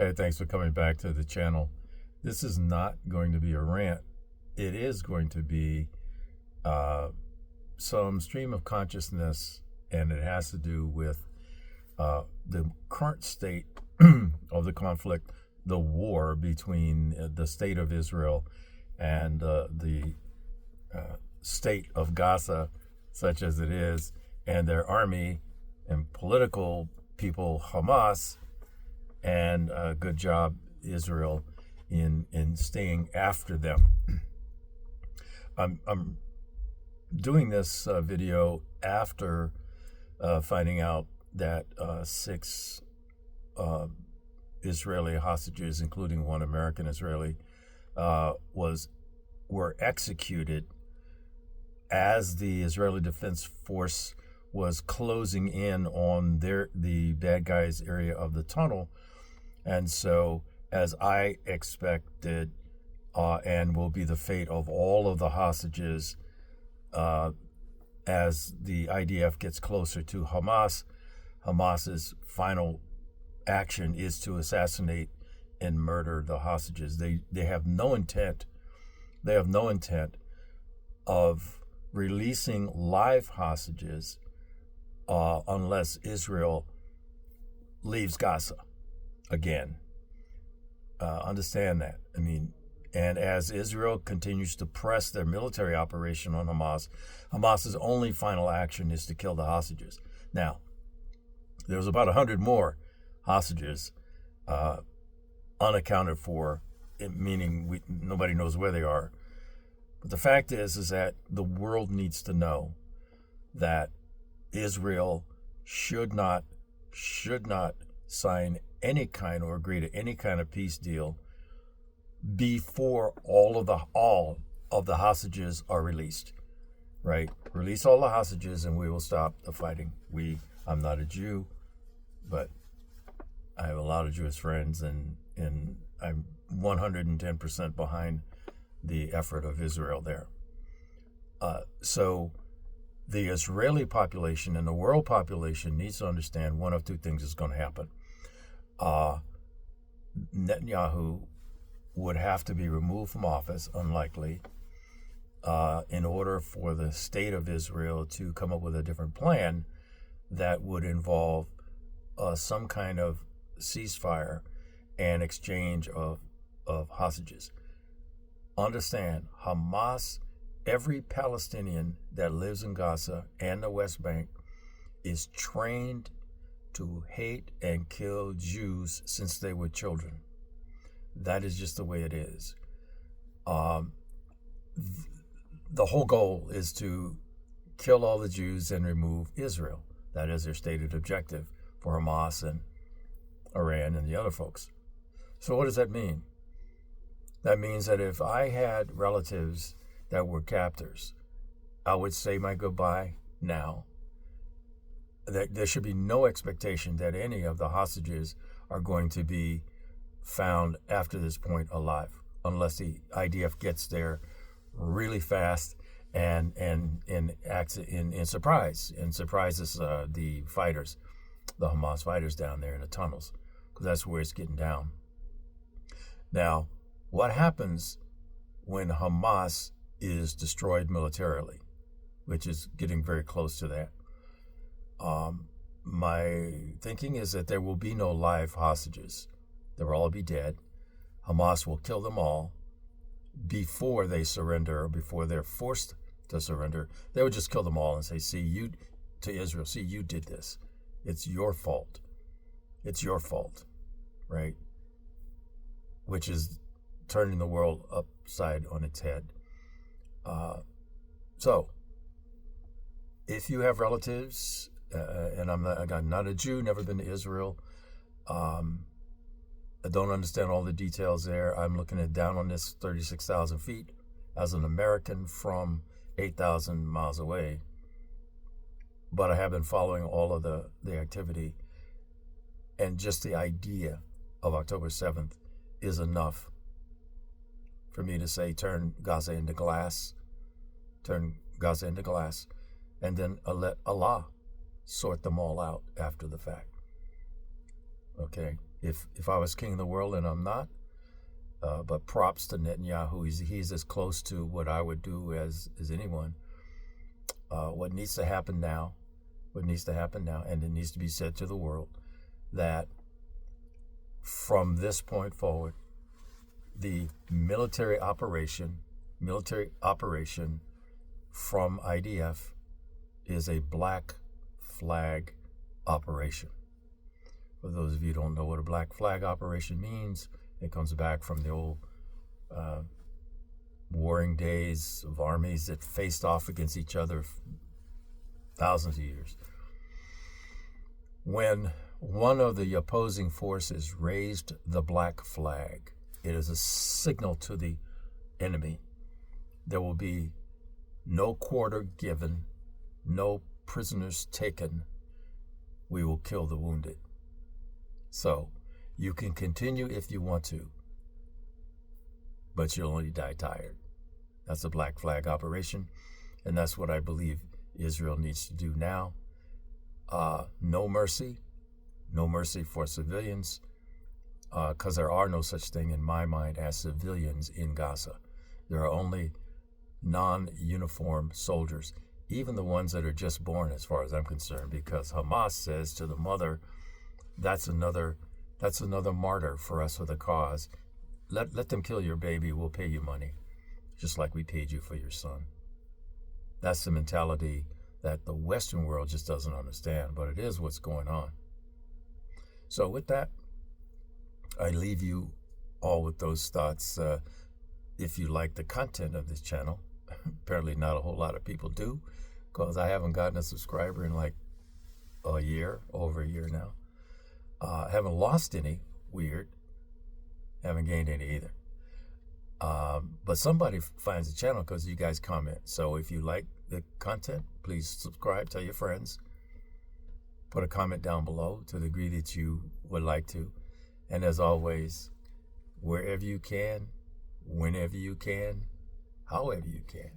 Hey, thanks for coming back to the channel. This is not going to be a rant. It is going to be uh, some stream of consciousness, and it has to do with the current state of the conflict, the war between the state of Israel and the state of Gaza, such as it is, and their army and political people, Hamas, and good job, Israel, in staying after them. I'm doing this video after finding out that 6 Israeli hostages, including one American Israeli, were executed as the Israeli Defense Force was closing in on the bad guys' area of the tunnel. And so, as I expected, and will be the fate of all of the hostages as the IDF gets closer to Hamas, Hamas's final action is to assassinate and murder the hostages. They have no intent. They have no intent of releasing live hostages unless Israel leaves Gaza again. Understand that. I mean, and as Israel continues to press their military operation on Hamas, Hamas's only final action is to kill the hostages. Now, there's about 100 more hostages unaccounted for, meaning nobody knows where they are. But the fact is that the world needs to know that Israel should not sign any kind or agree to any kind of peace deal before all of the hostages are released. Right? Release all the hostages and we will stop the fighting. I'm not a Jew, but I have a lot of Jewish friends, and I'm 110% behind the effort of Israel there. So the Israeli population and the world population needs to understand one of two things is going to happen. Netanyahu would have to be removed from office, unlikely, in order for the state of Israel to come up with a different plan that would involve some kind of ceasefire and exchange of hostages. Understand, Hamas, every Palestinian that lives in Gaza and the West Bank is trained to hate and kill Jews since they were children. That is just the way it is. The whole goal is to kill all the Jews and remove Israel. That is their stated objective for Hamas and Iran and the other folks. So what does that mean? That means that if I had relatives that were captors, I would say my goodbye now. There should be no expectation that any of the hostages are going to be found after this point alive, unless the IDF gets there really fast and acts in surprise and surprises the fighters, the Hamas fighters down there in the tunnels, because that's where it's getting down. Now, what happens when Hamas is destroyed militarily, which is getting very close to that? My thinking is that there will be no live hostages. They will all be dead. Hamas will kill them all before they surrender, or before they're forced to surrender. They would just kill them all and say, see, you, to Israel, see, you did this. It's your fault. It's your fault, right? Which is turning the world upside on its head. So, if you have relatives, and I'm not a Jew, never been to Israel, I don't understand all the details there. I'm looking at down on this 36,000 feet as an American from 8,000 miles away. But I have been following all of the activity, and just the idea of October 7th is enough for me to say, turn Gaza into glass, and then let Allah sort them all out after the fact. Okay, if I was king of the world, and I'm not, but props to Netanyahu. He's as close to what I would do as anyone. What needs to happen now, and it needs to be said to the world, that from this point forward, the military operation from IDF is a black flag operation. For those of you who don't know what a black flag operation means, it comes back from the old warring days of armies that faced off against each other thousands of years. When one of the opposing forces raised the black flag, it is a signal to the enemy. There will be no quarter given, no prisoners taken. We will kill the wounded. So you can continue if you want to, but you'll only die tired. That's a black flag operation, and that's what I believe Israel needs to do now. No mercy for civilians, because there are no such thing in my mind as civilians in Gaza. There are only non-uniform soldiers, even the ones that are just born, as far as I'm concerned, because Hamas says to the mother, that's another martyr for us for the cause. Let them kill your baby, we'll pay you money, just like we paid you for your son. That's the mentality that the Western world just doesn't understand, but it is what's going on. So with that, I leave you all with those thoughts. If you like the content of this channel, apparently not a whole lot of people do, because I haven't gotten a subscriber in like over a year now. Haven't lost any, weird. Haven't gained any either. But somebody finds the channel because you guys comment. So if you like the content, please subscribe, tell your friends. Put a comment down below to the degree that you would like to. And as always, wherever you can, whenever you can, however you can,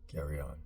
carry on.